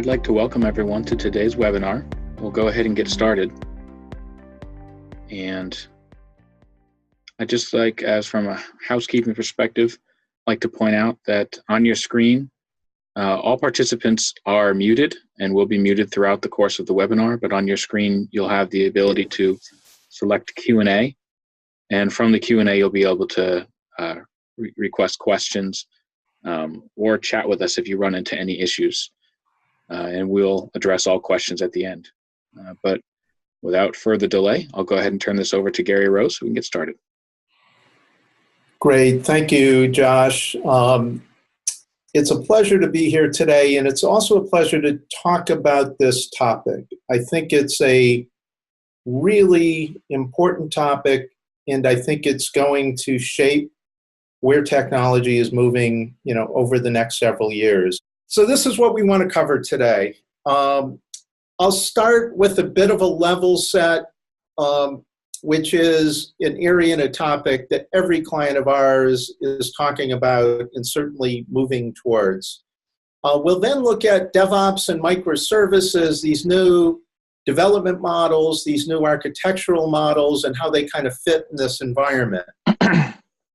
I'd like to welcome everyone to today's webinar. We'll go ahead and get started. And I'd just like, as from a housekeeping perspective, like to point out that on your screen, all participants are muted and will be muted throughout the course of the webinar, but on your screen, you'll have the ability to select Q&A. And from the Q&A, you'll be able to request questions or chat with us if you run into any issues. And we'll address all questions at the end. But without further delay, I'll go ahead and turn this over to Gary Rowe so we can get started. Great. Thank you, Josh. It's a pleasure to be here today, and it's also a pleasure to talk about this topic. I think it's a really important topic, and I think it's going to shape where technology is moving, over the next several years. So this is what we want to cover today. I'll start with a bit of a level set, which is an area and a topic that every client of ours is talking about and certainly moving towards. We'll then look at DevOps and microservices, these new development models, these new architectural models, and how they kind of fit in this environment.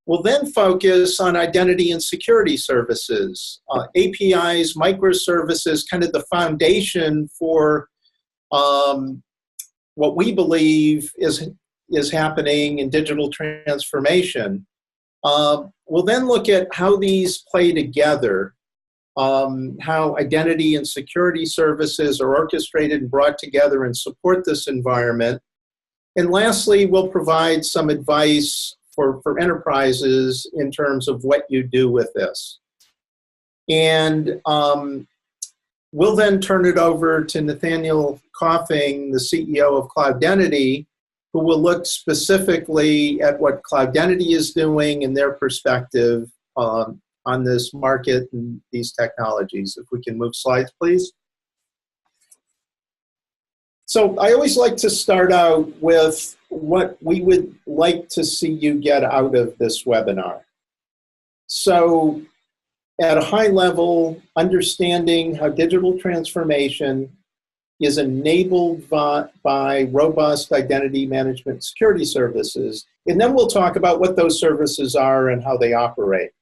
We'll then focus on identity and security services, APIs, microservices, kind of the foundation for what we believe is happening in digital transformation. We'll then look at how these play together, how identity and security services are orchestrated and brought together and support this environment. And lastly, we'll provide some advice for enterprises in terms of what you do with this. And we'll then turn it over to Nathanael, Coffing, the CEO of Cloudentity, who will look specifically at what Cloudentity is doing and their perspective on this market and these technologies. If we can move slides, please. So I always like to start out with what we would like to see you get out of this webinar. So at a high level, understanding how digital transformation is enabled by robust identity management security services. And then we'll talk about what those services are and how they operate.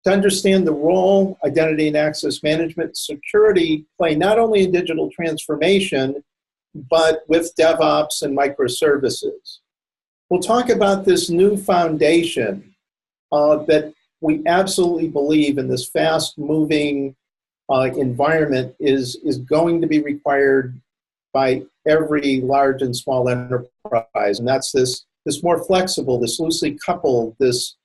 To understand the role identity and access management security play not only in digital transformation, but with DevOps and microservices. We'll talk about this new foundation that we absolutely believe in this fast-moving environment is going to be required by every large and small enterprise, and that's this more flexible, this loosely coupled, this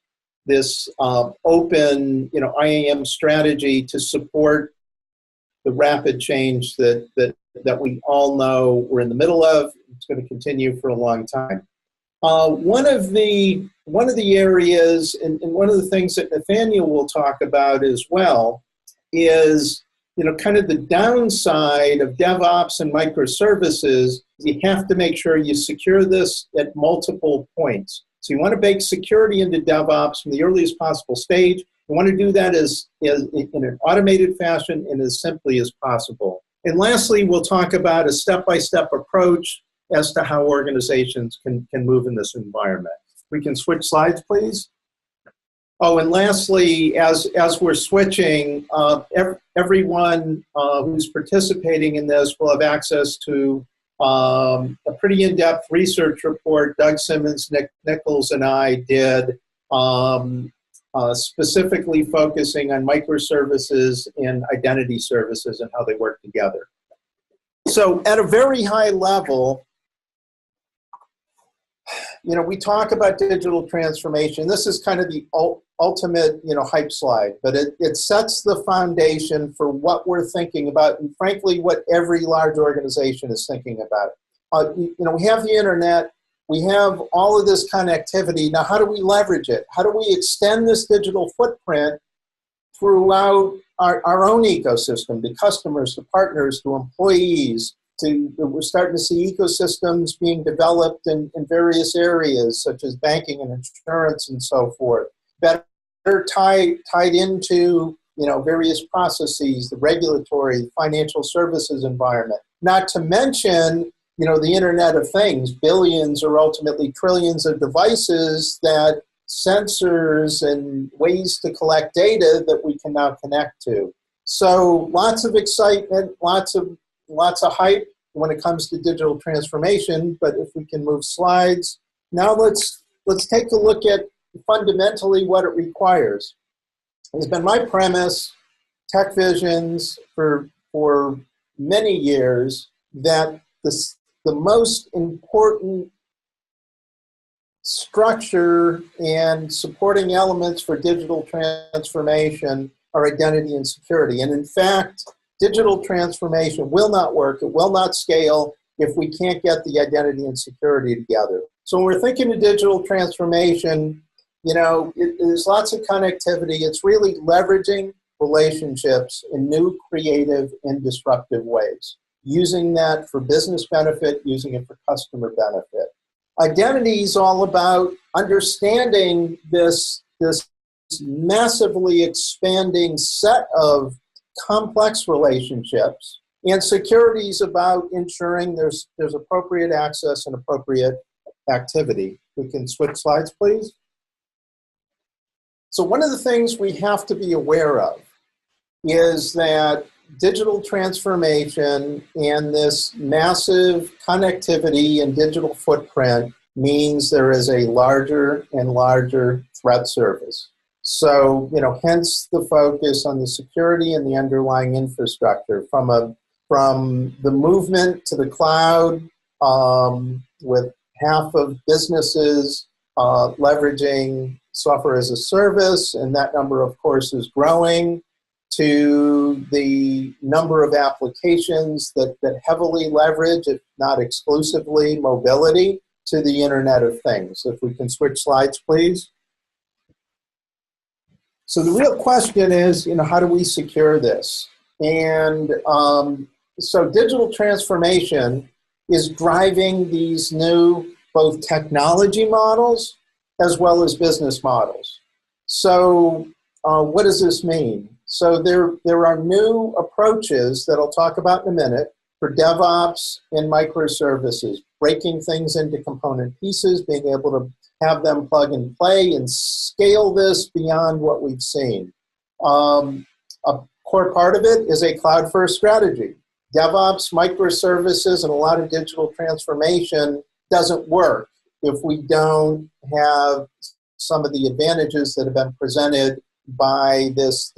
open, IAM strategy to support the rapid change that we all know we're in the middle of. It's going to continue for a long time. One of the areas, and one of the things that Nathanael will talk about as well, is kind of the downside of DevOps and microservices. You have to make sure you secure this at multiple points. So you want to bake security into DevOps from the earliest possible stage. You want to do that in an automated fashion and as simply as possible. And lastly, we'll talk about a step-by-step approach as to how organizations can move in this environment. We can switch slides, please. Oh, and lastly, as we're switching, everyone who's participating in this will have access to a pretty in-depth research report Doug Simmons, Nick Nichols, and I did, specifically focusing on microservices and identity services and how they work together. So at a very high level, we talk about digital transformation. This is kind of the ultimate, hype slide, but it sets the foundation for what we're thinking about, and frankly, what every large organization is thinking about. We have the internet, we have all of this connectivity. Now, how do we leverage it? How do we extend this digital footprint throughout our own ecosystem, to customers, to partners, to employees? We're starting to see ecosystems being developed in various areas, such as banking and insurance and so forth. Better tied into various processes, the regulatory, financial services environment. Not to mention, the Internet of Things, billions or ultimately trillions of devices that sensors and ways to collect data that we can now connect to. So lots of excitement, lots of hype when it comes to digital transformation. But if we can move slides. Now let's take a look at fundamentally what it requires. It's been my premise, TechVision's, for many years, that the most important structure and supporting elements for digital transformation are identity and security. And in fact, digital transformation will not work, it will not scale if we can't get the identity and security together. So when we're thinking of digital transformation, there's lots of connectivity. It's really leveraging relationships in new, creative, and disruptive ways. Using that for business benefit, using it for customer benefit. Identity is all about understanding this massively expanding set of complex relationships. And security is about ensuring there's appropriate access and appropriate activity. We can switch slides, please. So one of the things we have to be aware of is that digital transformation and this massive connectivity and digital footprint means there is a larger and larger threat surface. So, hence the focus on the security and the underlying infrastructure from the movement to the cloud, with half of businesses leveraging software as a service, and that number, of course, is growing, to the number of applications that heavily leverage, if not exclusively, mobility, to the Internet of Things. If we can switch slides, please. So the real question is, how do we secure this? And so digital transformation is driving these new both technology models as well as business models. So what does this mean? So there are new approaches that I'll talk about in a minute for DevOps and microservices, breaking things into component pieces, being able to have them plug and play and scale this beyond what we've seen. A core part of it is a cloud-first strategy. DevOps, microservices, and a lot of digital transformation doesn't work if we don't have some of the advantages that have been presented by this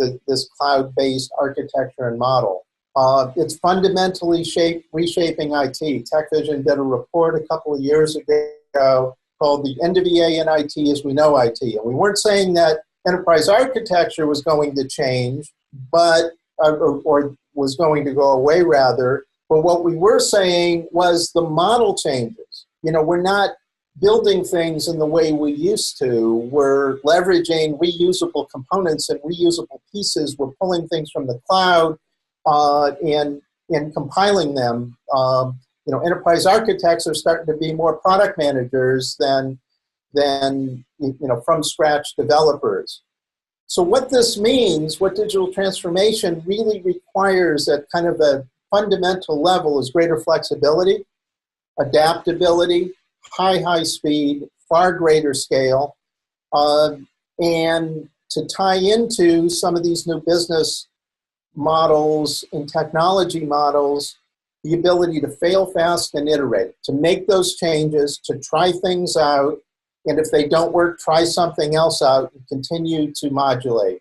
cloud-based architecture and model. It's fundamentally reshaping IT. TechVision did a report a couple of years ago called The End of EA and IT as We Know IT. And we weren't saying that enterprise architecture was going to change, but or was going to go away rather. But what we were saying was the model changes. We're not building things in the way we used to. We're leveraging reusable components and reusable pieces. We're pulling things from the cloud and compiling them. Enterprise architects are starting to be more product managers than from scratch developers. So what this means, what digital transformation really requires at kind of a fundamental level is greater flexibility, adaptability, high speed, far greater scale, and to tie into some of these new business models and technology models, the ability to fail fast and iterate, to make those changes, to try things out, and if they don't work, try something else out and continue to modulate.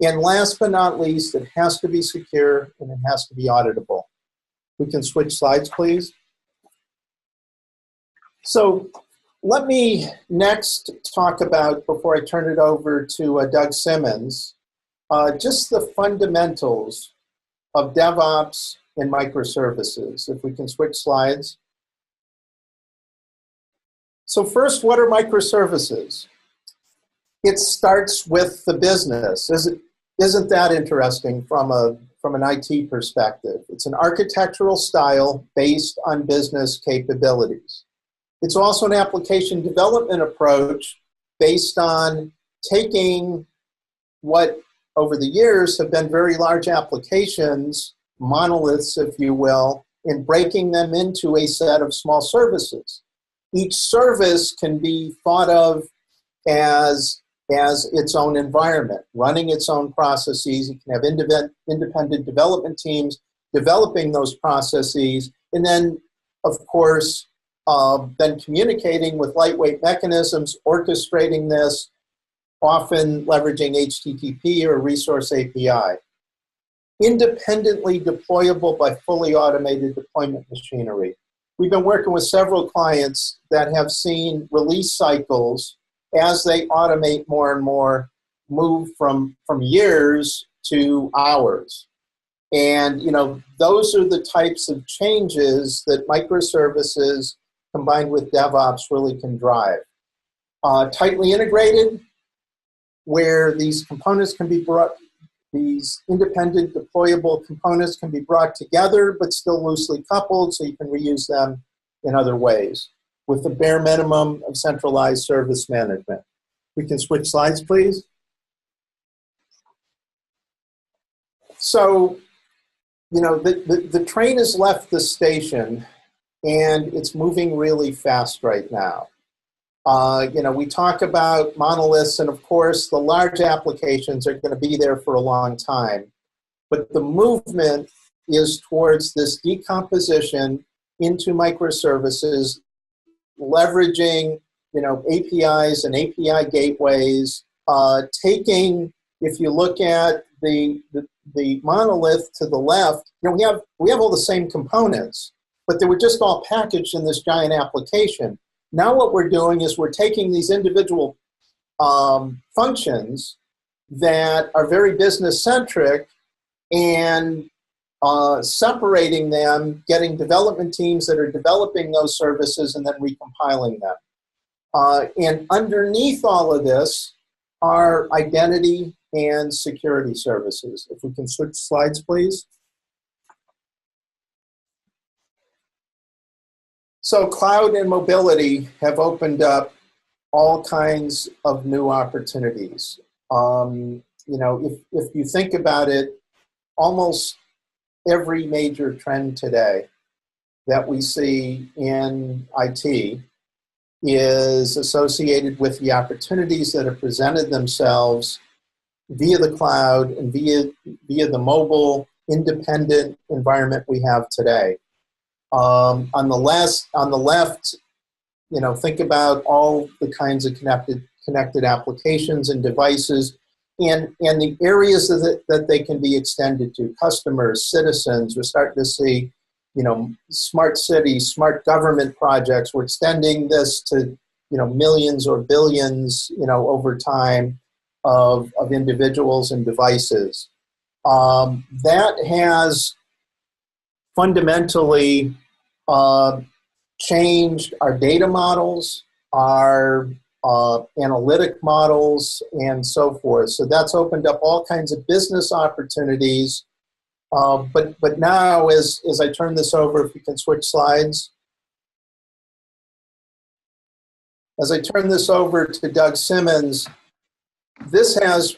And last but not least, it has to be secure and it has to be auditable. We can switch slides, please. So let me next talk about, before I turn it over to Doug Simmons, just the fundamentals of DevOps and microservices. If we can switch slides. So first, what are microservices? It starts with the business. Isn't that interesting from an IT perspective? It's an architectural style based on business capabilities. It's also an application development approach based on taking what over the years have been very large applications, monoliths, if you will, in breaking them into a set of small services. Each service can be thought of as its own environment, running its own processes. You can have independent development teams developing those processes, and then, of course, then communicating with lightweight mechanisms, orchestrating this, often leveraging HTTP or Resource API. Independently deployable by fully automated deployment machinery. We've been working with several clients that have seen release cycles as they automate more and more move from years to hours. And those are the types of changes that microservices combined with DevOps really can drive. Tightly integrated, where these components can be brought, these independent deployable components can be brought together but still loosely coupled so you can reuse them in other ways with the bare minimum of centralized service management. We can switch slides, please. So, the train has left the station and it's moving really fast right now. We talk about monoliths, and of course, the large applications are going to be there for a long time. But the movement is towards this decomposition into microservices, leveraging, APIs and API gateways, taking, if you look at the monolith to the left, we have all the same components, but they were just all packaged in this giant application. Now what we're doing is we're taking these individual functions that are very business-centric and separating them, getting development teams that are developing those services and then recompiling them. And underneath all of this are identity and security services. If we can switch slides, please. So cloud and mobility have opened up all kinds of new opportunities. If you think about it, almost every major trend today that we see in IT is associated with the opportunities that have presented themselves via the cloud and via the mobile independent environment we have today. On the left, think about all the kinds of connected applications and devices and the areas that they can be extended to, customers, citizens. We're starting to see, smart cities, smart government projects. We're extending this to, millions or billions, over time of individuals and devices. That has fundamentally changed our data models, our analytic models, and so forth. So that's opened up all kinds of business opportunities. But now, as I turn this over, if we can switch slides. As I turn this over to Doug Simmons, this has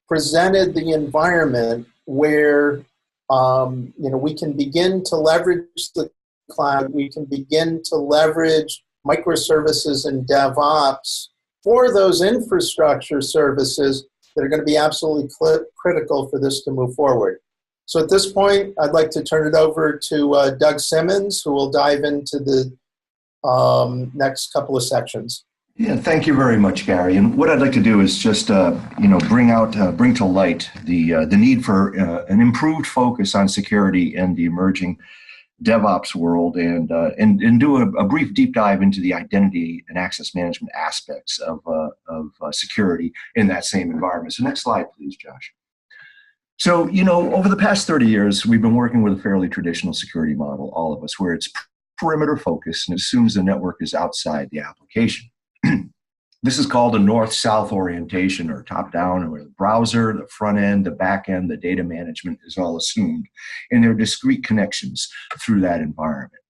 presented the environment where we can begin to leverage the cloud. We can begin to leverage microservices and DevOps for those infrastructure services that are going to be absolutely critical for this to move forward. So at this point, I'd like to turn it over to Doug Simmons, who will dive into the next couple of sections. Yeah, thank you very much, Gary. And what I'd like to do is just, bring to light the need for an improved focus on security in the emerging DevOps world, and do a brief deep dive into the identity and access management aspects of security in that same environment. So next slide, please, Josh. So, over the past 30 years, we've been working with a fairly traditional security model, all of us, where it's perimeter focused and assumes the network is outside the application. This is called a north-south orientation, or top-down, where the browser, the front end, the back end, the data management is all assumed, and there are discrete connections through that environment.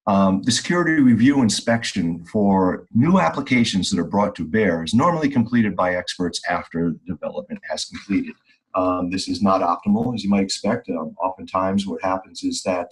The security review inspection for new applications that are brought to bear is normally completed by experts after development has completed. This is not optimal, as you might expect. Oftentimes what happens is that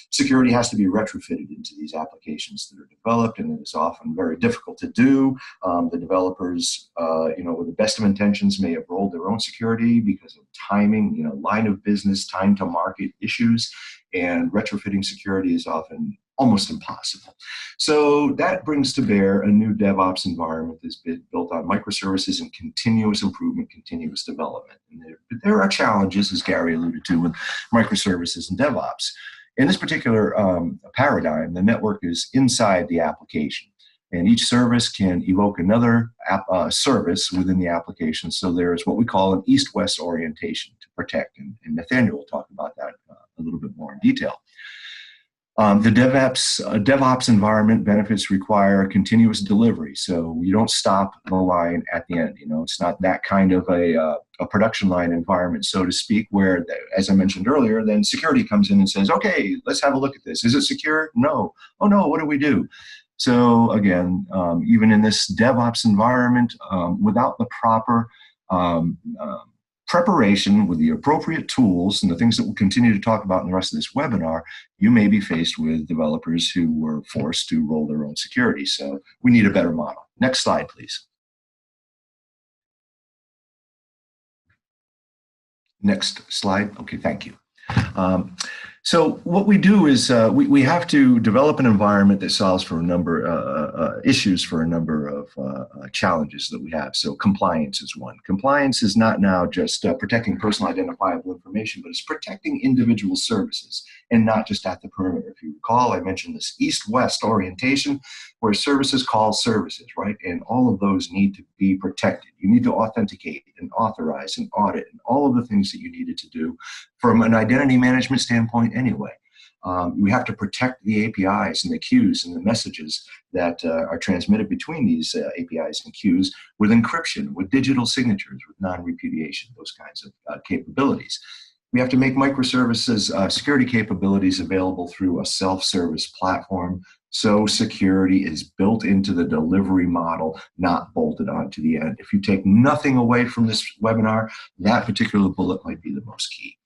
security has to be retrofitted into these applications that are developed, and it is often very difficult to do. The developers, with the best of intentions, may have rolled their own security because of timing, line of business, time to market issues, and retrofitting security is often almost impossible. So that brings to bear a new DevOps environment that's been built on microservices and continuous improvement, continuous development. And there are challenges, as Gary alluded to, with microservices and DevOps. In this particular paradigm, the network is inside the application, and each service can evoke another service within the application. So there is what we call an east-west orientation to protect, and Nathanael will talk about that a little bit more in detail. The DevOps environment benefits require continuous delivery, so you don't stop the line at the end. It's not that kind of a production line environment, so to speak, where, as I mentioned earlier, then security comes in and says, okay, let's have a look at this. Is it secure? No. Oh no, what do we do? So again, even in this DevOps environment, without the proper preparation with the appropriate tools and the things that we'll continue to talk about in the rest of this webinar, you may be faced with developers who were forced to roll their own security. So we need a better model. Next slide, please. Next slide. Okay, thank you. So what we do is we have to develop an environment that solves for a number of issues, for a number of challenges that we have. So compliance is one. Compliance is not now just protecting personal identifiable information, but it's protecting individual services and not just at the perimeter. If you recall, I mentioned this east-west orientation where services call services, right? And all of those need to be protected. You need to authenticate and authorize and audit and all of the things that you needed to do from an identity management standpoint anyway. We have to protect the APIs and the queues and the messages that are transmitted between these APIs and queues with encryption, with digital signatures, with non-repudiation, those kinds of capabilities. We have to make microservices security capabilities available through a self-service platform, so security is built into the delivery model, not bolted onto the end. If you take nothing away from this webinar, that particular bullet might be the most key.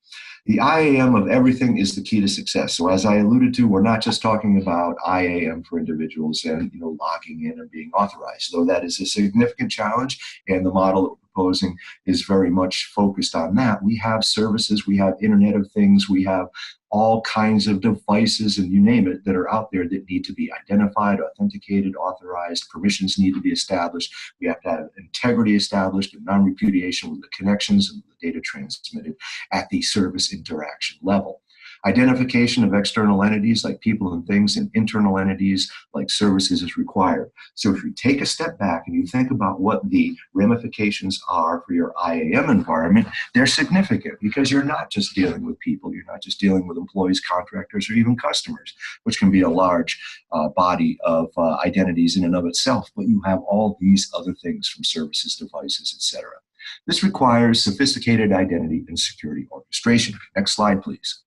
The IAM of everything is the key to success. So as I alluded to, we're not just talking about IAM for individuals and logging in and being authorized, though that is a significant challenge, and the model that we're proposing is very much focused on that. We have services, we have Internet of Things, we have all kinds of devices, and you name it, that are out there that need to be identified, authenticated, authorized, permissions need to be established. We have to have integrity established and non-repudiation with the connections and the data transmitted at the service interaction level. Identification of external entities like people and things and internal entities like services is required. So if you take a step back and you think about what the ramifications are for your IAM environment, they're significant because you're not just dealing with people, you're not just dealing with employees, contractors, or even customers, which can be a large body of identities in and of itself, but you have all these other things from services, devices, etc. This requires sophisticated identity and security orchestration. Next slide, please.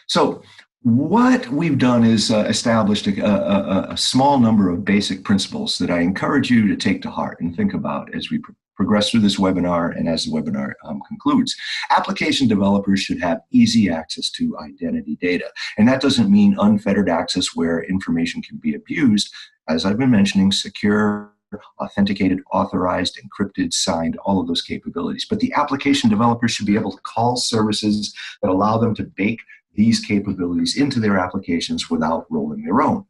So what we've done is established a small number of basic principles that I encourage you to take to heart and think about as we progress through this webinar and as the webinar concludes. Application developers should have easy access to identity data. And that doesn't mean unfettered access where information can be abused. As I've been mentioning, secure, authenticated, authorized, encrypted, signed, all of those capabilities. But the application developers should be able to call services that allow them to bake these capabilities into their applications without rolling their own.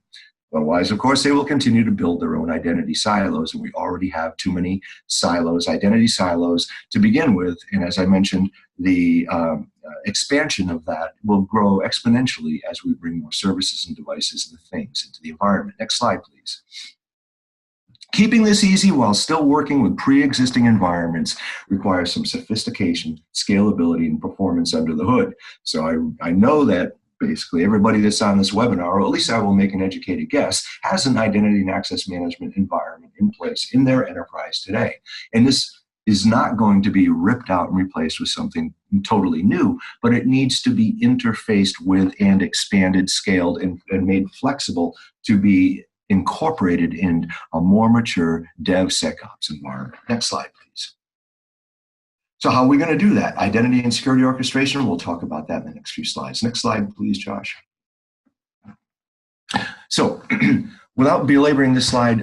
Otherwise, of course, they will continue to build their own identity silos, and we already have too many silos, identity silos to begin with. And as I mentioned, the expansion of that will grow exponentially as we bring more services and devices and things into the environment. Next slide, please. Keeping this easy while still working with pre-existing environments requires some sophistication, scalability, and performance under the hood. So I know that basically everybody that's on this webinar, or at least I will make an educated guess, has an identity and access management environment in place in their enterprise today. And this is not going to be ripped out and replaced with something totally new, but it needs to be interfaced with and expanded, scaled, and made flexible to be incorporated in a more mature DevSecOps environment. Next slide, please. So how are we going to do that? Identity and security orchestration, we'll talk about that in the next few slides. Next slide, please, Josh. So without belaboring this slide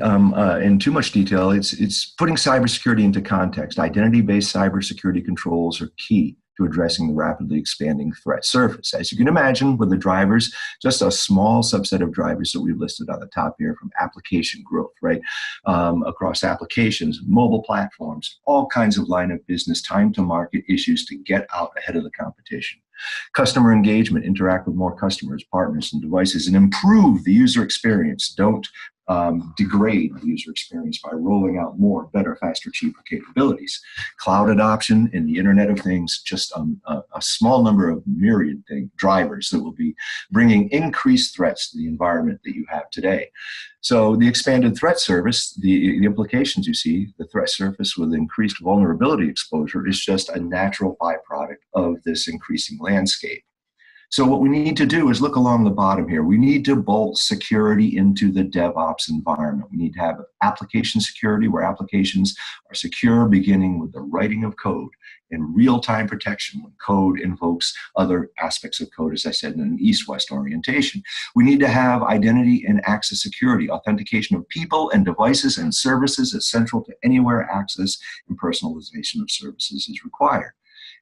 in too much detail, it's putting cybersecurity into context. Identity-based cybersecurity controls are key to addressing the rapidly expanding threat surface. As you can imagine, with the drivers, just a small subset of drivers that we've listed on the top here, from application growth, right? Across applications, mobile platforms, all kinds of line of business, time to market issues to get out ahead of the competition. Customer engagement, interact with more customers, partners, and devices, and improve the user experience. Don't degrade the user experience by rolling out more, better, faster, cheaper capabilities. Cloud adoption and the Internet of Things, just a small number of myriad drivers that will be bringing increased threats to the environment that you have today. So the expanded threat surface, the implications you see, the threat surface with increased vulnerability exposure is just a natural byproduct of this increasing landscape. So what we need to do is look along the bottom here. We need to bolt security into the DevOps environment. We need to have application security where applications are secure, beginning with the writing of code, and real-time protection when code invokes other aspects of code, as I said, in an east-west orientation. We need to have identity and access security, authentication of people and devices and services essential to anywhere access and personalization of services is required.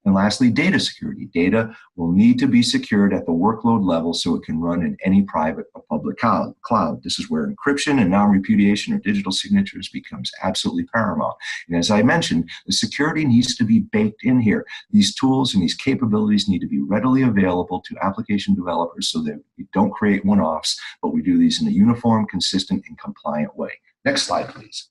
And lastly, data security. Data will need to be secured at the workload level so it can run in any private or public cloud. This is where encryption and non-repudiation or digital signatures becomes absolutely paramount. And as I mentioned, the security needs to be baked in here. These tools and these capabilities need to be readily available to application developers so that we don't create one-offs, but we do these in a uniform, consistent, and compliant way. Next slide, please.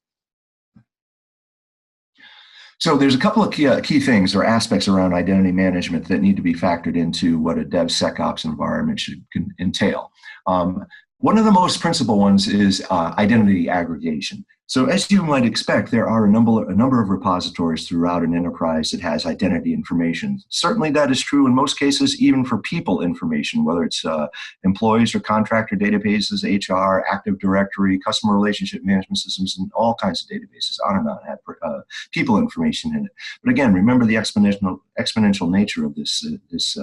So there's a couple of key things or aspects around identity management that need to be factored into what a DevSecOps environment should entail. One of the most principal ones is identity aggregation. So as you might expect, there are a number of repositories throughout an enterprise that has identity information. Certainly that is true in most cases, even for people information, whether it's employees or contractor databases, HR, Active Directory, customer relationship management systems, and all kinds of databases on and on have people information in it. But again, remember the exponential nature of this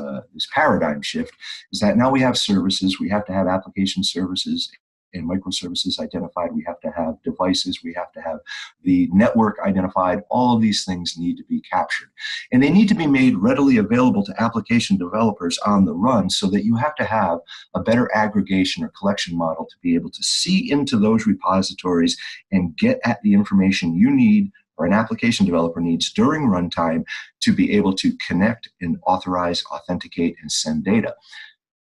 paradigm shift is that now we have services, we have to have application services and microservices identified, we have to have devices, we have to have the network identified. All of these things need to be captured. And they need to be made readily available to application developers on the run so that you have to have a better aggregation or collection model to be able to see into those repositories and get at the information you need or an application developer needs during runtime to be able to connect and authorize, authenticate, and send data.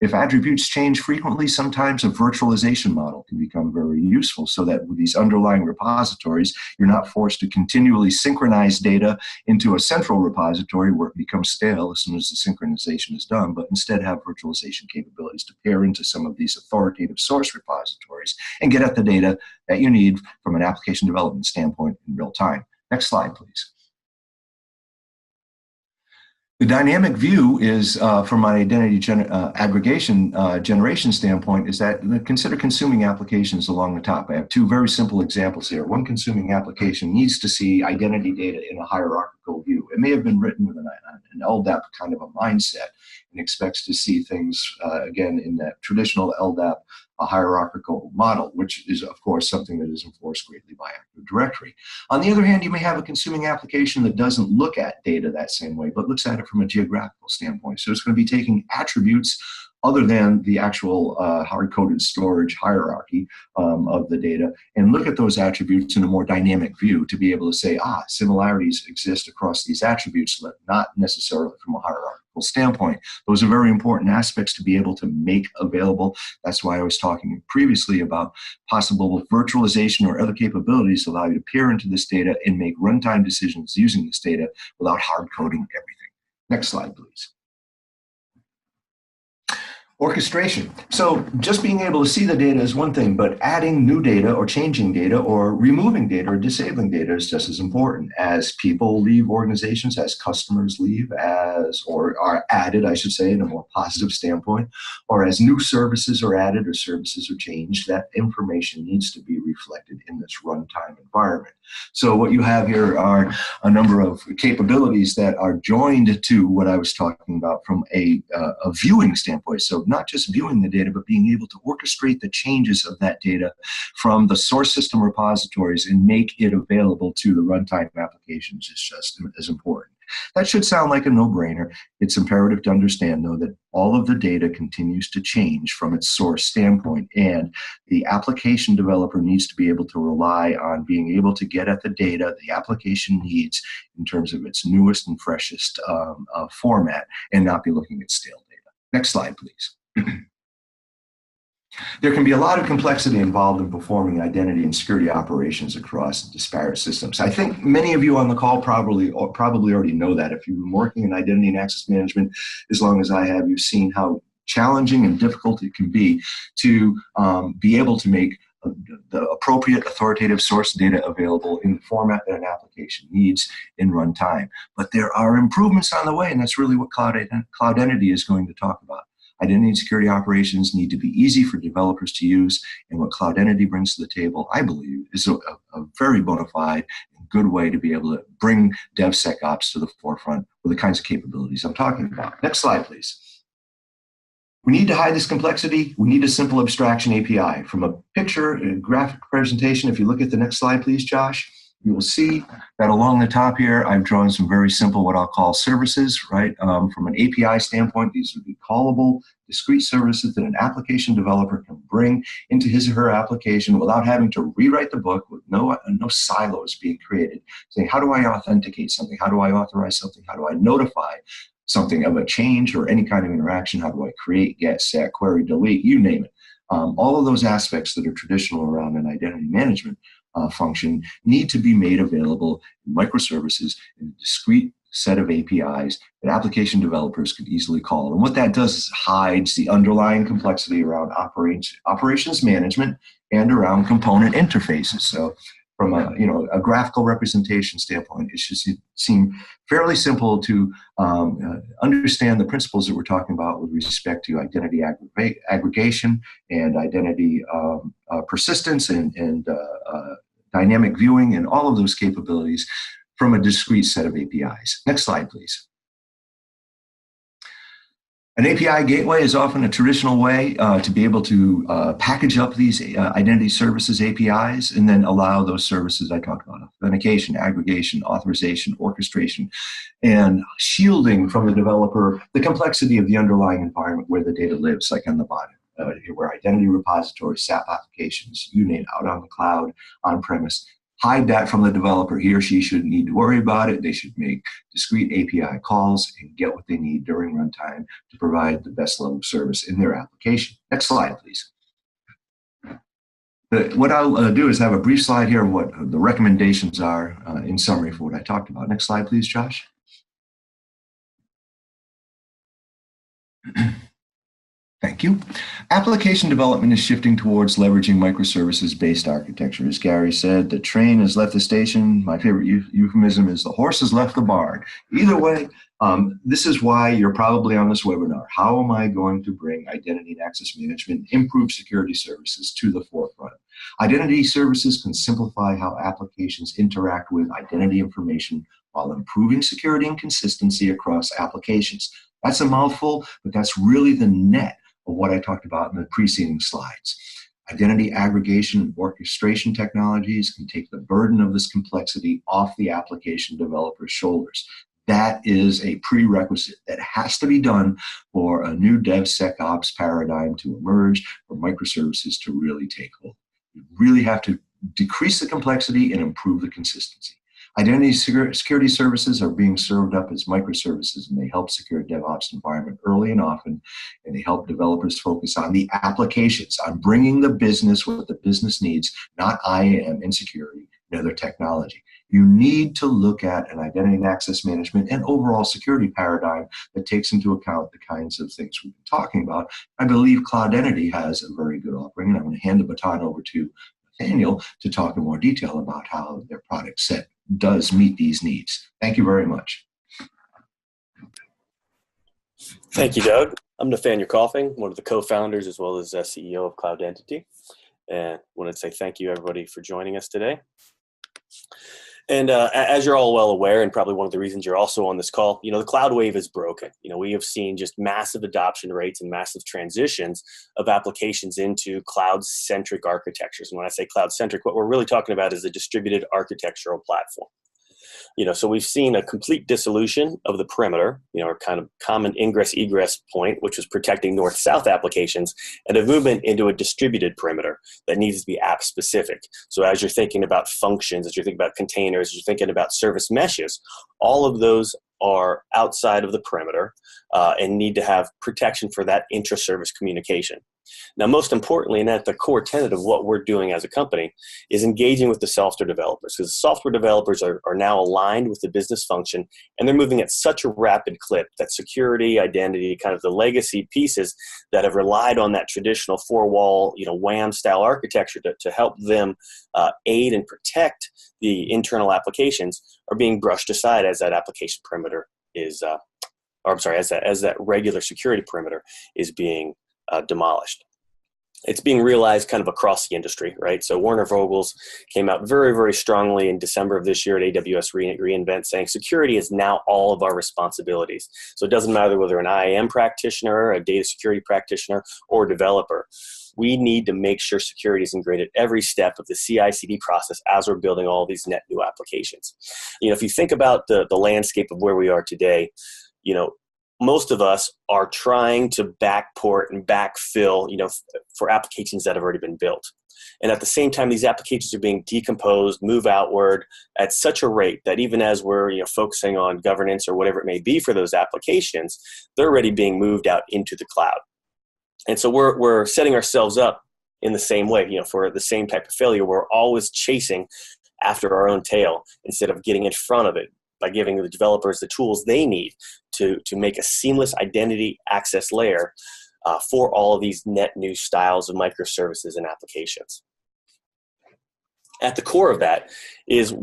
If attributes change frequently, sometimes a virtualization model can become very useful so that with these underlying repositories, you're not forced to continually synchronize data into a central repository where it becomes stale as soon as the synchronization is done, but instead have virtualization capabilities to pair into some of these authoritative source repositories and get at the data that you need from an application development standpoint in real time. Next slide, please. The dynamic view is, from an identity aggregation generation standpoint, is that consider consuming applications along the top. I have two very simple examples here. One consuming application needs to see identity data in a hierarchical view. It may have been written with an LDAP kind of a mindset and expects to see things, again, in that traditional LDAP a hierarchical model, which is, of course, something that is enforced greatly by Active Directory. On the other hand, you may have a consuming application that doesn't look at data that same way, but looks at it from a geographical standpoint. So it's going to be taking attributes other than the actual hard-coded storage hierarchy of the data and look at those attributes in a more dynamic view to be able to say, similarities exist across these attributes, not necessarily from a hierarchical standpoint. Those are very important aspects to be able to make available. That's why I was talking previously about possible virtualization or other capabilities allow you to peer into this data and make runtime decisions using this data without hard-coding everything. Next slide, please. Orchestration. So just being able to see the data is one thing, but adding new data or changing data or removing data or disabling data is just as important. As people leave organizations, as customers leave, or are added, I should say, in a more positive standpoint, or as new services are added or services are changed, that information needs to be reflected in this runtime environment. So what you have here are a number of capabilities that are joined to what I was talking about from a viewing standpoint. So not just viewing the data, but being able to orchestrate the changes of that data from the source system repositories and make it available to the runtime applications is just as important. That should sound like a no-brainer. It's imperative to understand, though, that all of the data continues to change from its source standpoint, and the application developer needs to be able to rely on being able to get at the data the application needs in terms of its newest and freshest format, and not be looking at stale data. Next slide, please. There can be a lot of complexity involved in performing identity and security operations across disparate systems. I think many of you on the call probably already know that. If you've been working in identity and access management as long as I have, you've seen how challenging and difficult it can be to be able to make the appropriate authoritative source data available in the format that an application needs in runtime. But there are improvements on the way, and that's really what Cloudentity is going to talk about. Identity and security operations need to be easy for developers to use, and what Cloudentity brings to the table, I believe, is a very bona fide and good way to be able to bring DevSecOps to the forefront with the kinds of capabilities I'm talking about. Next slide, please. We need to hide this complexity. We need a simple abstraction API. From a picture and graphic presentation, if you look at the next slide, please, Josh, you will see that along the top here, I've drawn some very simple, what I'll call services, right? From an API standpoint, these would be callable, discrete services that an application developer can bring into his or her application without having to rewrite the book, with no silos being created. Saying, how do I authenticate something? How do I authorize something? How do I notify something of a change or any kind of interaction? How do I create, get, set, query, delete, you name it. All of those aspects that are traditional around an identity management function need to be made available in microservices in a discrete set of APIs that application developers could easily call. And what that does is hides the underlying complexity around operations management and around component interfaces. So from a graphical representation standpoint, it should seem fairly simple to understand the principles that we're talking about with respect to identity aggregation and identity persistence and dynamic viewing and all of those capabilities from a discrete set of APIs. Next slide, please. An API gateway is often a traditional way to be able to package up these identity services APIs and then allow those services I talked about: authentication, aggregation, authorization, orchestration, and shielding from the developer the complexity of the underlying environment where the data lives, like on the bottom. Where identity repositories, SAP applications, you name it, out on the cloud, on-premise, hide that from the developer. He or she shouldn't need to worry about it. They should make discrete API calls and get what they need during runtime to provide the best level of service in their application. Next slide, please. What I'll do is have a brief slide here of what the recommendations are in summary for what I talked about. Next slide, please, Josh. Thank you. Application development is shifting towards leveraging microservices-based architecture. As Gary said, the train has left the station. My favorite euphemism is the horse has left the barn. Either way, this is why you're probably on this webinar. How am I going to bring identity and access management, improved security services to the forefront? Identity services can simplify how applications interact with identity information while improving security and consistency across applications. That's a mouthful, but that's really the net of what I talked about in the preceding slides. Identity aggregation and orchestration technologies can take the burden of this complexity off the application developer's shoulders. That is a prerequisite that has to be done for a new DevSecOps paradigm to emerge, for microservices to really take hold. You really have to decrease the complexity and improve the consistency. Identity security services are being served up as microservices, and they help secure DevOps environment early and often, and they help developers focus on the applications, on bringing the business what the business needs, not IAM and security and other technology. You need to look at an identity and access management and overall security paradigm that takes into account the kinds of things we've been talking about. I believe Cloudentity has a very good offering, and I'm going to hand the baton over to Nathanael to talk in more detail about how their product set does meet these needs. Thank you very much. Thank you, Doug. I'm Nathanael Coffing, one of the co-founders as well as CEO of Cloudentity. And I wanted to say thank you, everybody, for joining us today. And as you're all well aware, and probably one of the reasons you're also on this call, the cloud wave is broken. We have seen just massive adoption rates and massive transitions of applications into cloud-centric architectures. And when I say cloud-centric, what we're really talking about is a distributed architectural platform. So we've seen a complete dissolution of the perimeter, our kind of common ingress-egress point, which was protecting north-south applications, and a movement into a distributed perimeter that needs to be app-specific. So as you're thinking about functions, as you're thinking about containers, as you're thinking about service meshes, all of those are outside of the perimeter and need to have protection for that intra-service communication. Now, most importantly, and at the core tenet of what we're doing as a company, is engaging with the software developers, because software developers are now aligned with the business function, and they're moving at such a rapid clip that security, identity, kind of the legacy pieces that have relied on that traditional four-wall, WAM-style architecture to help them aid and protect the internal applications are being brushed aside as that application perimeter is, as that regular security perimeter is being demolished. It's being realized kind of across the industry, right? So Werner Vogels came out very, very strongly in December of this year at AWS reInvent saying security is now all of our responsibilities. So it doesn't matter whether an IAM practitioner, a data security practitioner, or a developer. We need to make sure security is integrated at every step of the CI/CD process as we're building all these net new applications. If you think about the landscape of where we are today, most of us are trying to backport and backfill, for applications that have already been built. And at the same time, these applications are being decomposed, move outward at such a rate that even as we're, focusing on governance or whatever it may be for those applications, they're already being moved out into the cloud. And so we're setting ourselves up in the same way, for the same type of failure. We're always chasing after our own tail instead of getting in front of it by giving the developers the tools they need to make a seamless identity access layer for all of these net new styles of microservices and applications. At the core of that is,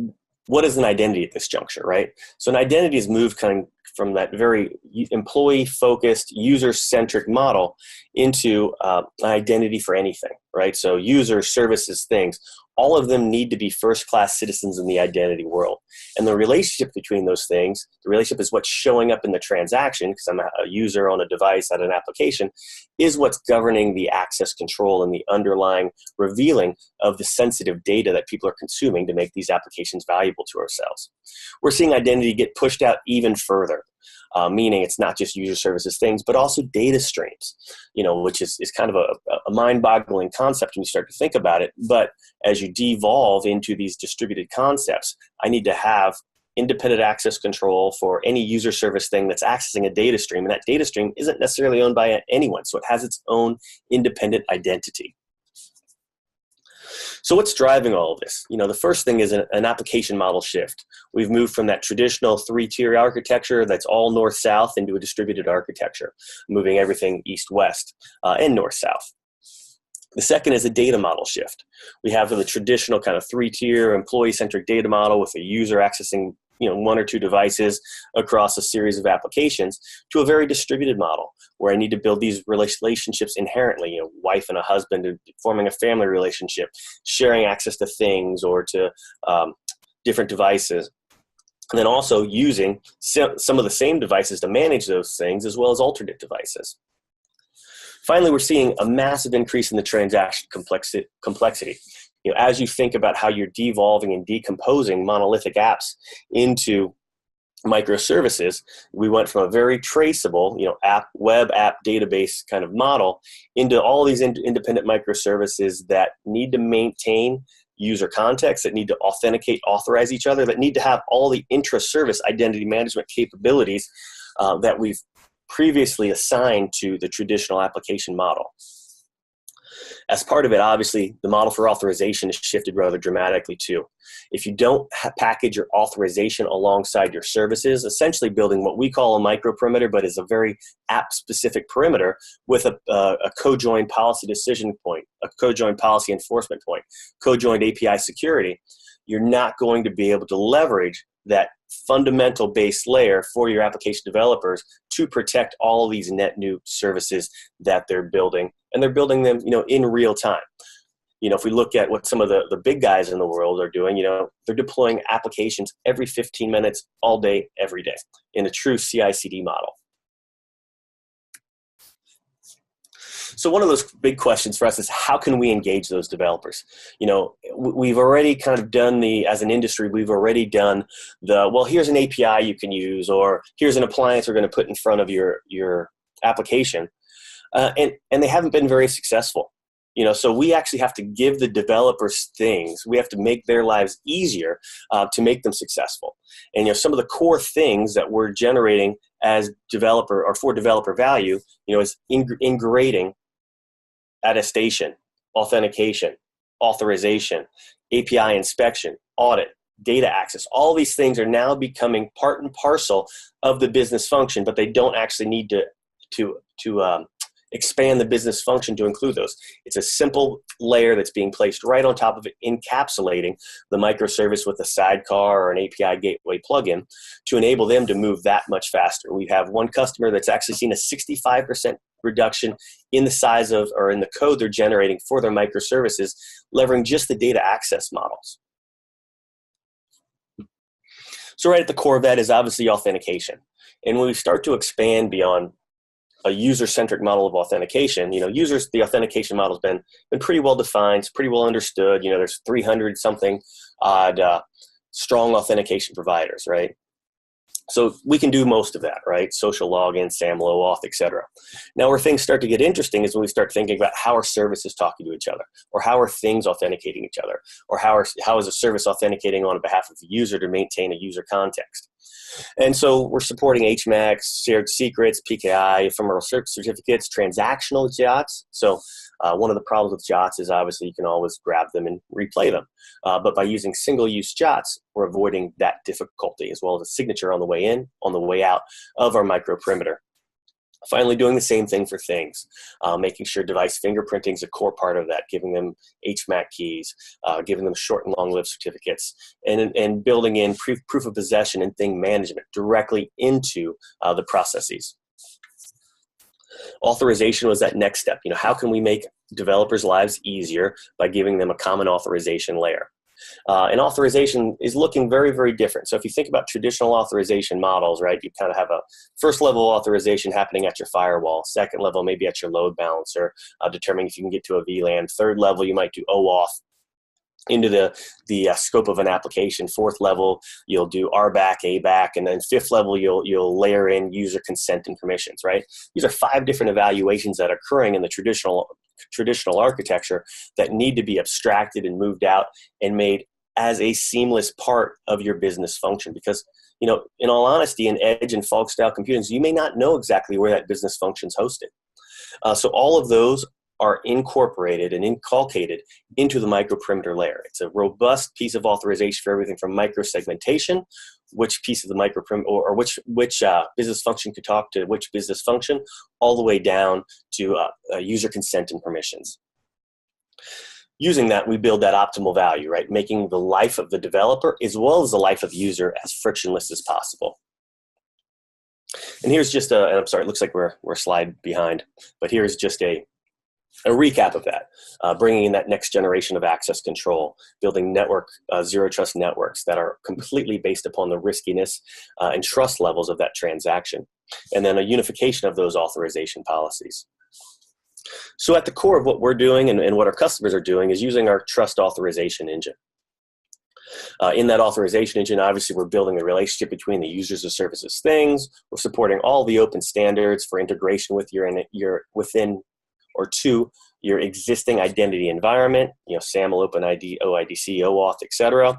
what is an identity at this juncture, right? So an identity is moved kind of from that very employee-focused, user-centric model into an identity for anything, right? So users, services, things, all of them need to be first-class citizens in the identity world. And the relationship between those things, the relationship is what's showing up in the transaction, because I'm a user on a device at an application, is what's governing the access control and the underlying revealing of the sensitive data that people are consuming to make these applications valuable to ourselves. We're seeing identity get pushed out even further. Meaning it's not just user services things, but also data streams, which is kind of a mind-boggling concept when you start to think about it. But as you devolve into these distributed concepts, I need to have independent access control for any user service thing that's accessing a data stream. And that data stream isn't necessarily owned by anyone, so it has its own independent identity. So what's driving all of this? The first thing is an application model shift. We've moved from that traditional three-tier architecture that's all north-south into a distributed architecture, moving everything east-west and north-south. The second is a data model shift. We have the traditional kind of three-tier employee-centric data model with a user accessing one or two devices across a series of applications to a very distributed model where I need to build these relationships inherently, wife and a husband forming a family relationship, sharing access to things or to different devices. And then also using some of the same devices to manage those things as well as alternate devices. Finally, we're seeing a massive increase in the transaction complexity. As you think about how you're devolving and decomposing monolithic apps into microservices, we went from a very traceable, web app database kind of model into all these independent microservices that need to maintain user context, that need to authenticate, authorize each other, that need to have all the intra-service identity management capabilities that we've previously assigned to the traditional application model. As part of it, obviously, the model for authorization has shifted rather dramatically too. If you don't package your authorization alongside your services, essentially building what we call a micro perimeter, but is a very app-specific perimeter with a co-joined policy decision point, a co-joined policy enforcement point, co-joined API security, you're not going to be able to leverage that fundamental base layer for your application developers to protect all these net new services that they're building, and they're building them, in real time. If we look at what some of the big guys in the world are doing, they're deploying applications every 15 minutes, all day, every day, in a true CI/CD model. So one of those big questions for us is, how can we engage those developers? We've already kind of done as an industry, we've already done here's an API you can use, or here's an appliance we're going to put in front of your application. And they haven't been very successful. So we actually have to give the developers things. We have to make their lives easier to make them successful. And some of the core things that we're generating as developer or for developer value, is ingrading, attestation, authentication, authorization, API inspection, audit, data access. All these things are now becoming part and parcel of the business function, but they don't actually need to expand the business function to include those. It's a simple layer that's being placed right on top of it, encapsulating the microservice with a sidecar or an API gateway plugin to enable them to move that much faster. We have one customer that's actually seen a 65% reduction in the size of, or in the code they're generating for their microservices, leveraging just the data access models. So right at the core of that is obviously authentication. And when we start to expand beyond a user-centric model of authentication, the authentication model has been pretty well defined, it's pretty well understood. There's 300 something odd strong authentication providers, right? So we can do most of that, right? Social login, SAM, low auth, etc. Now, where things start to get interesting is when we start thinking about how are services talking to each other, or how are things authenticating each other, or how is a service authenticating on behalf of the user to maintain a user context. And so we're supporting HMACs, shared secrets, PKI, ephemeral certificates, transactional JOTs. So one of the problems with JOTs is obviously you can always grab them and replay them. But by using single-use JOTs, we're avoiding that difficulty, as well as a signature on the way in, on the way out of our micro perimeter. Finally, doing the same thing for things, making sure device fingerprinting is a core part of that, giving them HMAC keys, giving them short and long-lived certificates, and building in proof of possession and thing management directly into the processes. Authorization was that next step. How can we make developers' lives easier by giving them a common authorization layer? And authorization is looking very, very different. So if you think about traditional authorization models, right, you kind of have a first level authorization happening at your firewall, second level maybe at your load balancer, determining if you can get to a VLAN, third level you might do OAuth into the scope of an application, fourth level you'll do RBAC, ABAC, and then fifth level you'll layer in user consent and permissions, right? These are 5 different evaluations that are occurring in the traditional architecture that need to be abstracted and moved out and made as a seamless part of your business function. Because, in all honesty, in edge and fog style computing, you may not know exactly where that business function is hosted. So all of those are incorporated and inculcated into the micro perimeter layer. It's a robust piece of authorization for everything from micro segmentation, which piece of the micro perimeter, or which business function could talk to which business function, all the way down to user consent and permissions. Using that, we build that optimal value, right? Making the life of the developer as well as the life of the user as frictionless as possible. And here's just and I'm sorry, it looks like we're a slide behind, but here's just a recap of that, bringing in that next generation of access control, building zero trust networks that are completely based upon the riskiness and trust levels of that transaction, and then a unification of those authorization policies. So at the core of what we're doing and what our customers are doing is using our trust authorization engine. In that authorization engine, obviously, we're building the relationship between the users of services things. We're supporting all the open standards for integration with within or to your existing identity environment, SAML, OpenID, OIDC, OAuth, etc.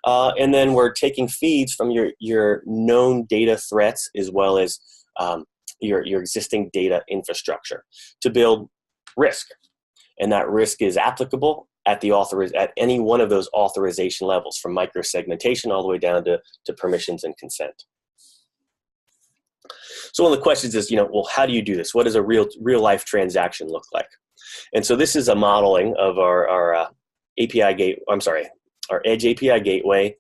And then we're taking feeds from your known data threats as well as your existing data infrastructure to build risk. and that risk is applicable at any one of those authorization levels, from micro-segmentation all the way down to permissions and consent. So one of the questions is, well, how do you do this? What does a real life transaction look like? And so this is a modeling of our Edge API gateway.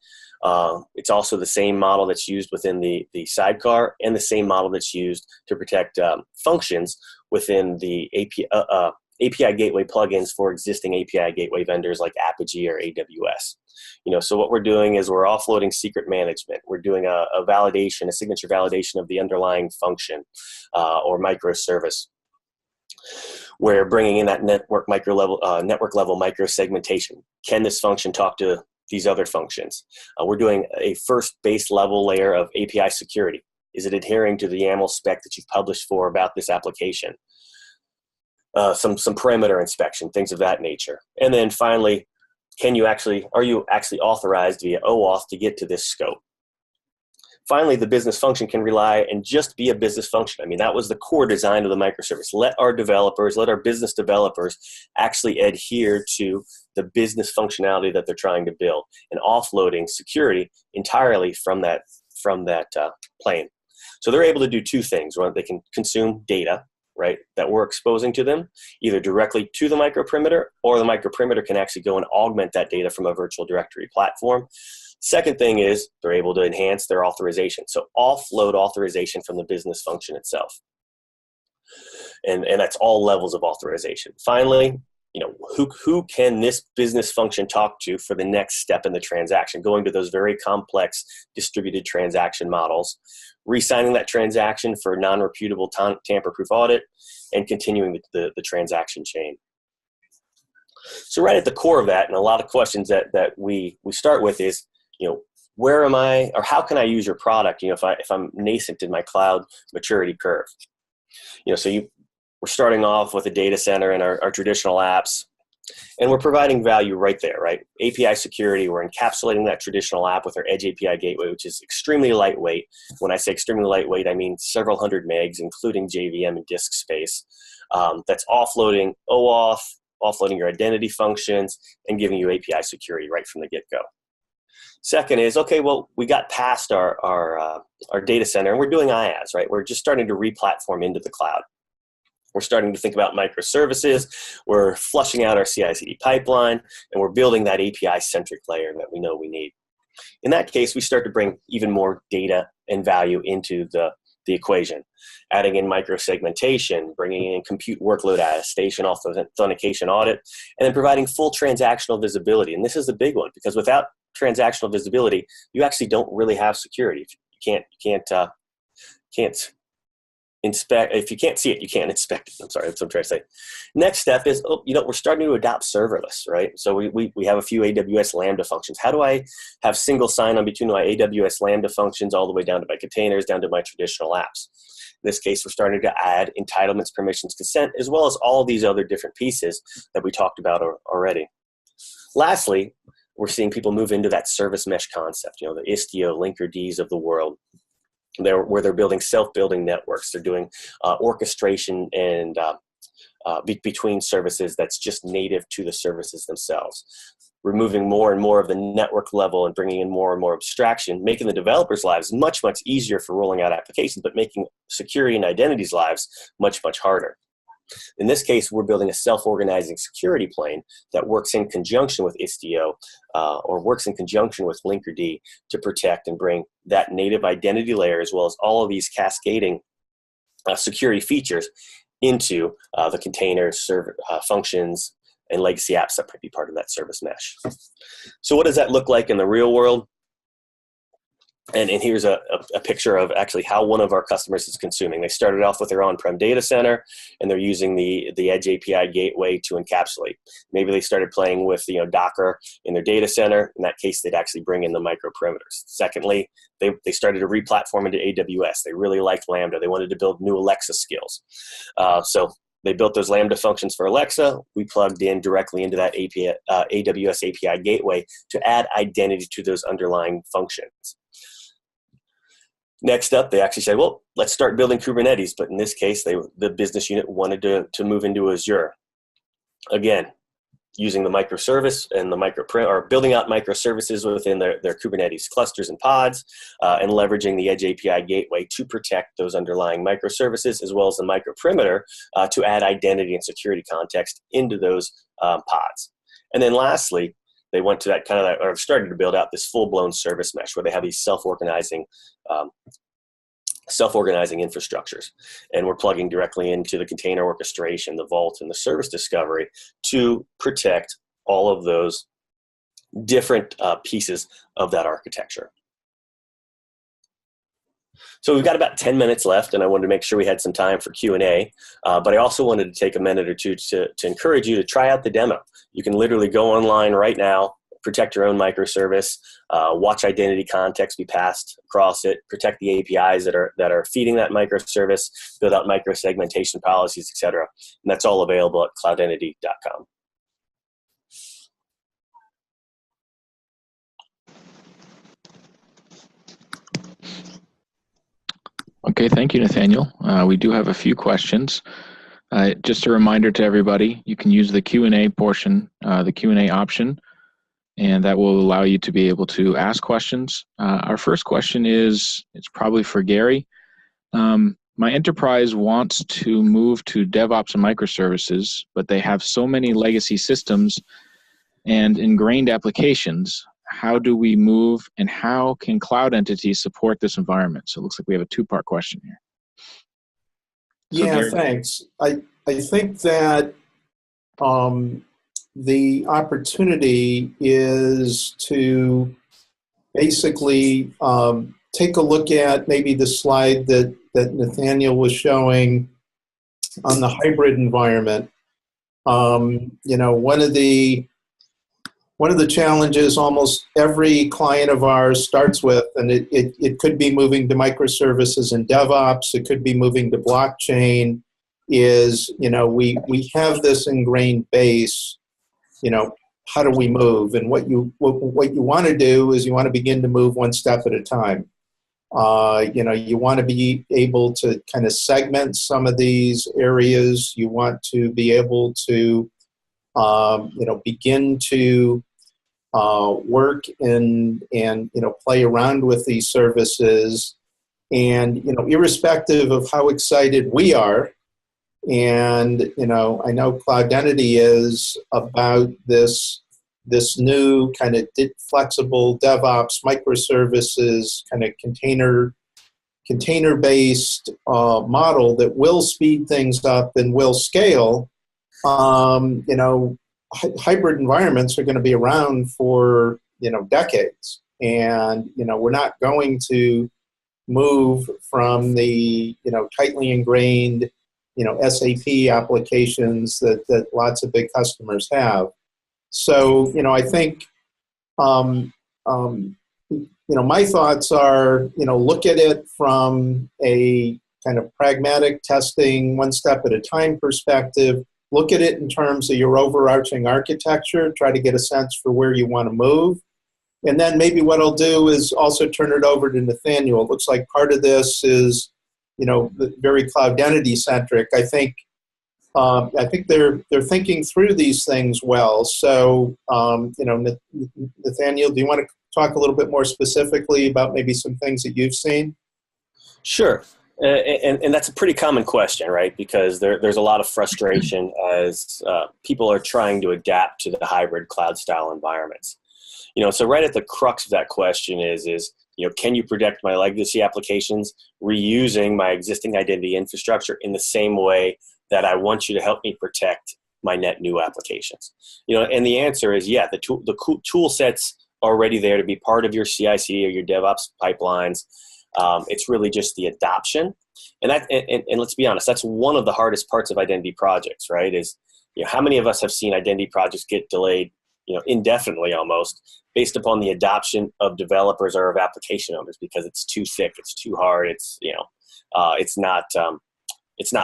It's also the same model that's used within the sidecar, and the same model that's used to protect functions within the API gateway plugins for existing API gateway vendors like Apigee or AWS. So what we're doing is we're offloading secret management. We're doing a validation, a signature validation of the underlying function or microservice. We're bringing in that network level micro-segmentation. Can this function talk to these other functions? We're doing a first base level layer of API security. Is it adhering to the YAML spec that you've published for about this application? Some perimeter inspection, things of that nature. And then finally, are you actually authorized via OAuth to get to this scope? Finally, the business function can rely and just be a business function. I mean, that was the core design of the microservice. Let our business developers actually adhere to the business functionality that they're trying to build, and offloading security entirely from that plane. So they're able to do two things. Right? They can consume data, right, that we're exposing to them, either directly to the microperimeter, or the microperimeter can actually go and augment that data from a virtual directory platform. Second thing is they're able to enhance their authorization. So offload authorization from the business function itself. And that's all levels of authorization. Finally, who can this business function talk to for the next step in the transaction, going to those very complex distributed transaction models, re-signing that transaction for non-reputable tamper-proof audit, and continuing the transaction chain. So right at the core of that, and a lot of questions that we start with is, where am I, or how can I use your product, if I'm nascent in my cloud maturity curve? We're starting off with a data center and our traditional apps, and we're providing value right there, right? API security, we're encapsulating that traditional app with our Edge API gateway, which is extremely lightweight. When I say extremely lightweight, I mean several hundred megs, including JVM and disk space. That's offloading OAuth, offloading your identity functions, and giving you API security right from the get-go. Second is, okay, well, we got past our data center, and we're doing IaaS, right? We're just starting to re-platform into the cloud. We're starting to think about microservices. We're flushing out our CI/CD pipeline, and we're building that API-centric layer that we know we need. In that case, we start to bring even more data and value into the equation, adding in micro-segmentation, bringing in compute workload attestation, authentication audit, and then providing full transactional visibility. And this is the big one, because without transactional visibility, you actually don't really have security. You can't inspect. If you can't see it, you can't inspect it. I'm sorry, that's what I'm trying to say. Next step is, we're starting to adopt serverless, right? So we have a few AWS Lambda functions. How do I have single sign-on between my AWS Lambda functions all the way down to my containers, down to my traditional apps? In this case, we're starting to add entitlements, permissions, consent, as well as all these other different pieces that we talked about already. Lastly, we're seeing people move into that service mesh concept, the Istio, Linkerd of the world, where they're building self-building networks. They're doing orchestration and between services that's just native to the services themselves. Removing more and more of the network level and bringing in more and more abstraction, making the developers' lives much, much easier for rolling out applications, but making security and identities' lives much, much harder. In this case, we're building a self-organizing security plane that works in conjunction with Istio or works in conjunction with Linkerd to protect and bring that native identity layer, as well as all of these cascading security features into the containers, functions, and legacy apps that might be part of that service mesh. So what does that look like in the real world? And here's a picture of actually how one of our customers is consuming. They started off with their on-prem data center, and they're using the Edge API gateway to encapsulate. Maybe they started playing with Docker in their data center. In that case, they'd actually bring in the microperimeters. Secondly, they started to re-platform into AWS. They really liked Lambda. They wanted to build new Alexa skills. So they built those Lambda functions for Alexa. We plugged in directly into that AWS API gateway to add identity to those underlying functions. Next up, they actually said, well, let's start building Kubernetes. But in this case, the business unit wanted to move into Azure. Again, using the microservice and the or building out microservices within their Kubernetes clusters and pods, and leveraging the Edge API gateway to protect those underlying microservices, as well as the microperimeter to add identity and security context into those pods. And then lastly, they went to that or started to build out this full-blown service mesh where they have these self-organizing infrastructures. And we're plugging directly into the container orchestration, the vault, and the service discovery to protect all of those different pieces of that architecture. So we've got about 10 minutes left, and I wanted to make sure we had some time for Q&A, but I also wanted to take a minute or two to encourage you to try out the demo. You can literally go online right now, protect your own microservice, watch identity context be passed across it, protect the APIs that are feeding that microservice, build out microsegmentation policies, etc. And that's all available at cloudentity.com. Okay, thank you, Nathaniel. We do have a few questions. Just a reminder to everybody, you can use the Q&A portion, the Q&A option, and that will allow you to be able to ask questions. Our first question it's probably for Gary. My enterprise wants to move to DevOps and microservices, but they have so many legacy systems and ingrained applications. How do we move, and how can Cloudentity support this environment? So it looks like we have a two-part question here. So Yeah, Gary, thanks. I think that the opportunity is to basically take a look at maybe the slide that Nathaniel was showing on the hybrid environment. One of the challenges almost every client of ours starts with, and it could be moving to microservices and DevOps, it could be moving to blockchain, is, we have this ingrained base, how do we move? And what you want to do is you want to begin to move one step at a time. You want to be able to kind of segment some of these areas. You want to be able to, begin to work and play around with these services. And, irrespective of how excited we are, and, I know Cloudentity is about this new kind of flexible DevOps microservices kind of container-based model that will speed things up and will scale. Hybrid environments are going to be around for, decades. And, we're not going to move from the, tightly ingrained, SAP applications that lots of big customers have. So, I think, my thoughts are, look at it from a kind of pragmatic testing, one step at a time perspective. Look at it in terms of your overarching architecture, try to get a sense for where you want to move. And then maybe what I'll do is also turn it over to Nathaniel. It looks like part of this is, very Cloudentity centric. I think they're thinking through these things well. So, Nathaniel, do you want to talk a little bit more specifically about maybe some things that you've seen? Sure. And that's a pretty common question, right? Because there's a lot of frustration as people are trying to adapt to the hybrid cloud style environments. So right at the crux of that question is can you protect my legacy applications reusing my existing identity infrastructure in the same way that I want you to help me protect my net new applications? And the answer is yeah. The tool set's already there to be part of your CI/CD or your DevOps pipelines. It's really just the adoption, and let's be honest, that's one of the hardest parts of identity projects, right? Is how many of us have seen identity projects get delayed, indefinitely almost, based upon the adoption of developers or of application owners because it's too thick, it's too hard, it's not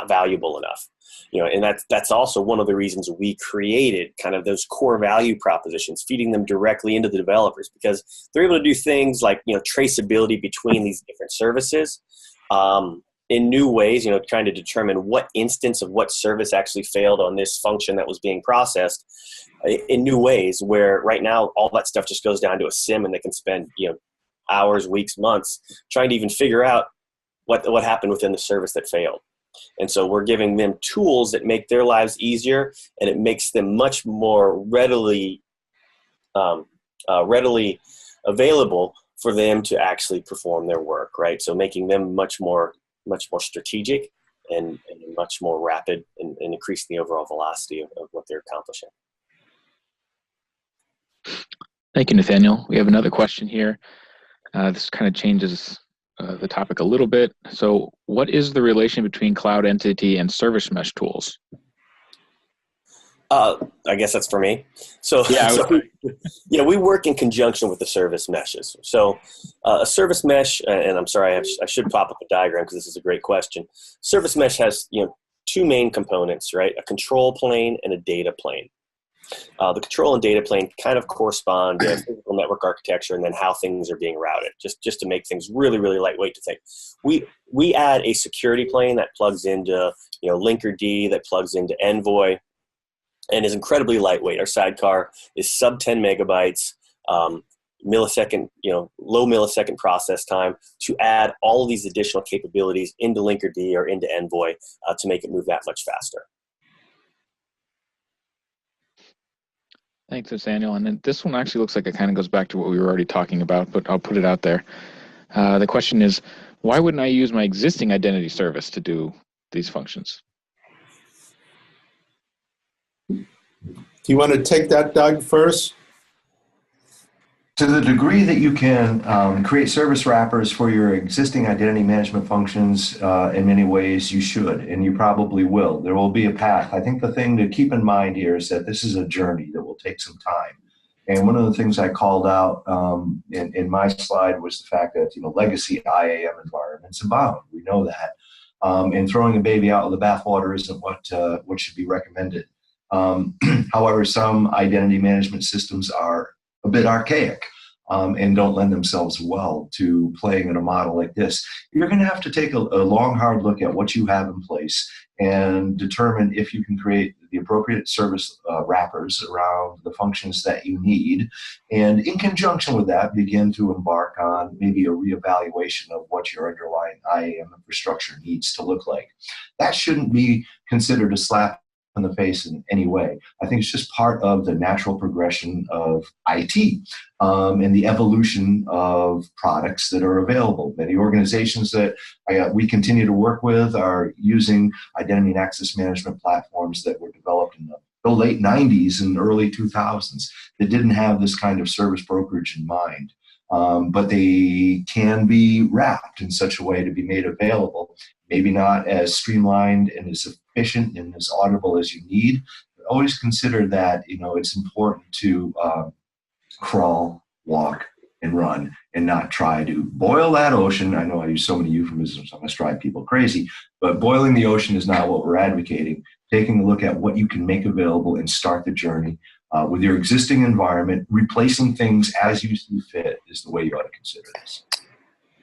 valuable enough. And that's also one of the reasons we created kind of those core value propositions, feeding them directly into the developers, because they're able to do things like, traceability between these different services, in new ways, trying to determine what instance of what service actually failed on this function that was being processed in new ways, where right now all that stuff just goes down to a SIM and they can spend, hours, weeks, months trying to even figure out what happened within the service that failed. And so we're giving them tools that make their lives easier, and it makes them much more readily available for them to actually perform their work, right? So making them much more strategic and much more rapid and increasing the overall velocity of what they're accomplishing. Thank you, Nathanael. We have another question here. This kind of changes the topic a little bit. So what is the relation between Cloudentity and service mesh tools? I guess that's for me. So, we work in conjunction with the service meshes. So a service mesh, and I'm sorry, I should pop up a diagram because this is a great question. Service mesh has, two main components, right? A control plane and a data plane. The control and data plane kind of correspond to physical network architecture and then how things are being routed, just to make things really, really lightweight to think. We add a security plane that plugs into, Linkerd, that plugs into Envoy, and is incredibly lightweight. Our sidecar is sub 10 megabytes, low millisecond process time to add all of these additional capabilities into Linkerd or into Envoy to make it move that much faster. Thanks, Nathanael. And then this one actually looks like it kind of goes back to what we were already talking about, but I'll put it out there. The question is, why wouldn't I use my existing identity service to do these functions? Do you want to take that, Doug, first? To the degree that you can create service wrappers for your existing identity management functions, in many ways you should, and you probably will. There will be a path. I think the thing to keep in mind here is that this is a journey that will take some time. And one of the things I called out in my slide was the fact that legacy IAM environments abound. We know that. And throwing a baby out with the bathwater isn't what should be recommended. However, some identity management systems are a bit archaic and don't lend themselves well to playing in a model like this. You're going to have to take a long, hard look at what you have in place and determine if you can create the appropriate service wrappers around the functions that you need. And in conjunction with that, begin to embark on maybe a reevaluation of what your underlying IAM infrastructure needs to look like. That shouldn't be considered a slap in the face in any way. I think it's just part of the natural progression of IT and the evolution of products that are available. Many organizations that we continue to work with are using identity and access management platforms that were developed in the late 90s and early 2000s that didn't have this kind of service brokerage in mind. But they can be wrapped in such a way to be made available, maybe not as streamlined and as efficient and as audible as you need. But always consider that it's important to crawl, walk, and run, and not try to boil that ocean. I know I use so many euphemisms, I must drive people crazy, but boiling the ocean is not what we're advocating. Taking a look at what you can make available and start the journey with your existing environment, replacing things as you see fit is the way you ought to consider this.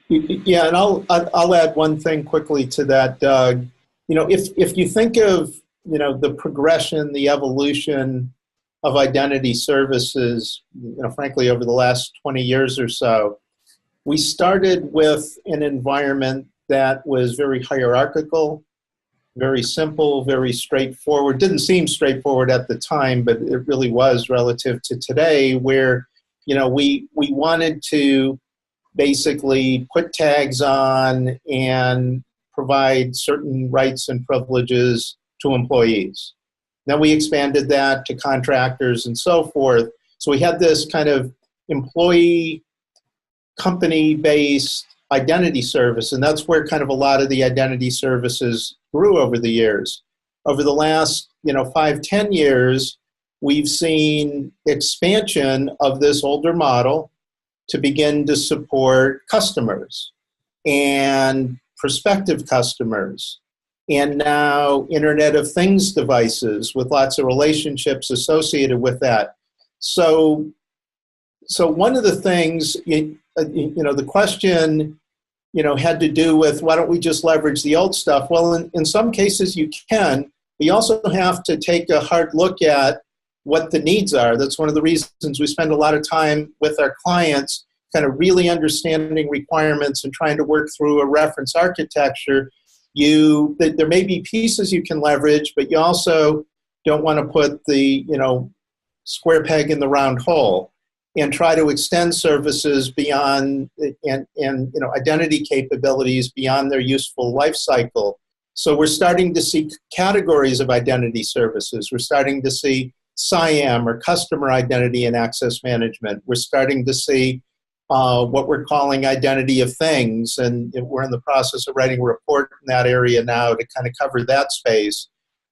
Yeah, and I'll add one thing quickly to that, Doug. If you think of the progression, the evolution of identity services, frankly, over the last 20 years or so, we started with an environment that was very hierarchical, very simple, very straightforward. Didn't seem straightforward at the time, but it really was relative to today, where we wanted to basically put tags on and provide certain rights and privileges to employees. Then we expanded that to contractors and so forth. So we had this kind of employee company-based identity service, and that's where kind of a lot of the identity services grew over the years. Over the last 5-10 years, we've seen expansion of this older model to begin to support customers and prospective customers, and now Internet of Things devices with lots of relationships associated with that. So one of the things, the question, had to do with, why don't we just leverage the old stuff? Well, in some cases you can. We also have to take a hard look at what the needs are. That's one of the reasons we spend a lot of time with our clients, kind of really understanding requirements and trying to work through a reference architecture. There may be pieces you can leverage, but you also don't want to put the square peg in the round hole, and try to extend services beyond and identity capabilities beyond their useful life cycle. So we're starting to see categories of identity services. We're starting to see CIAM, or customer identity and access management. We're starting to see what we're calling identity of things, and we're in the process of writing a report in that area now to kind of cover that space,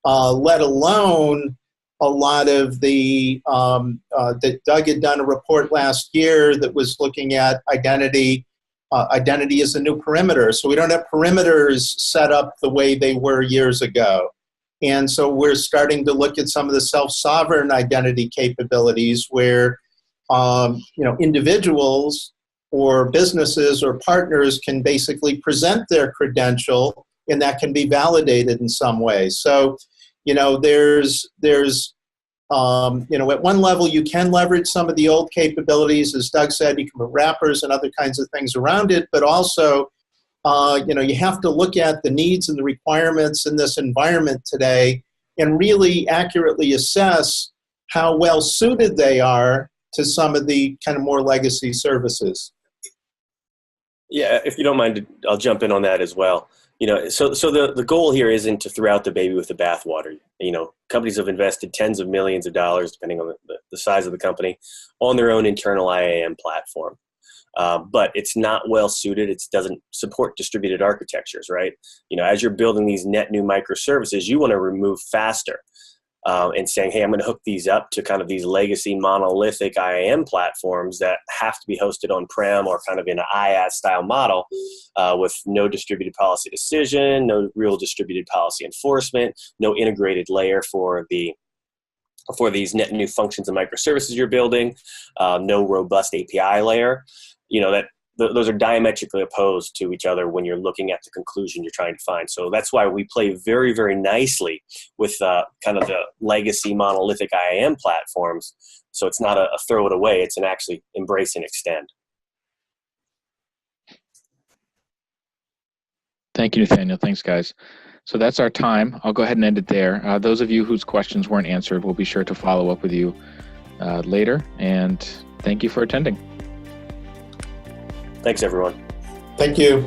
let alone a lot of that Doug had done a report last year that was looking at identity. Identity is a new perimeter. So we don't have perimeters set up the way they were years ago. And so we're starting to look at some of the self-sovereign identity capabilities where individuals or businesses or partners can basically present their credential, and that can be validated in some way. So, there's at one level you can leverage some of the old capabilities. As Doug said, you can put wrappers and other kinds of things around it, but also, you have to look at the needs and the requirements in this environment today and really accurately assess how well suited they are to some of the kind of more legacy services. Yeah, if you don't mind, I'll jump in on that as well. So the goal here isn't to throw out the baby with the bathwater. Companies have invested tens of millions of dollars, depending on the size of the company, on their own internal IAM platform. But it's not well suited. It doesn't support distributed architectures, right? As you're building these net new microservices, you want to remove faster. And saying, hey, I'm going to hook these up to kind of these legacy monolithic IAM platforms that have to be hosted on-prem or kind of in an IaaS style model with no distributed policy decision, no real distributed policy enforcement, no integrated layer for these net new functions and microservices you're building, no robust API layer. Those are diametrically opposed to each other when you're looking at the conclusion you're trying to find. So that's why we play very, very nicely with kind of the legacy monolithic IAM platforms. So it's not a throw it away. It's an actually embrace and extend. Thank you, Nathanael. Thanks, guys. So that's our time. I'll go ahead and end it there. Those of you whose questions weren't answered, we'll be sure to follow up with you later. And thank you for attending. Thanks, everyone. Thank you.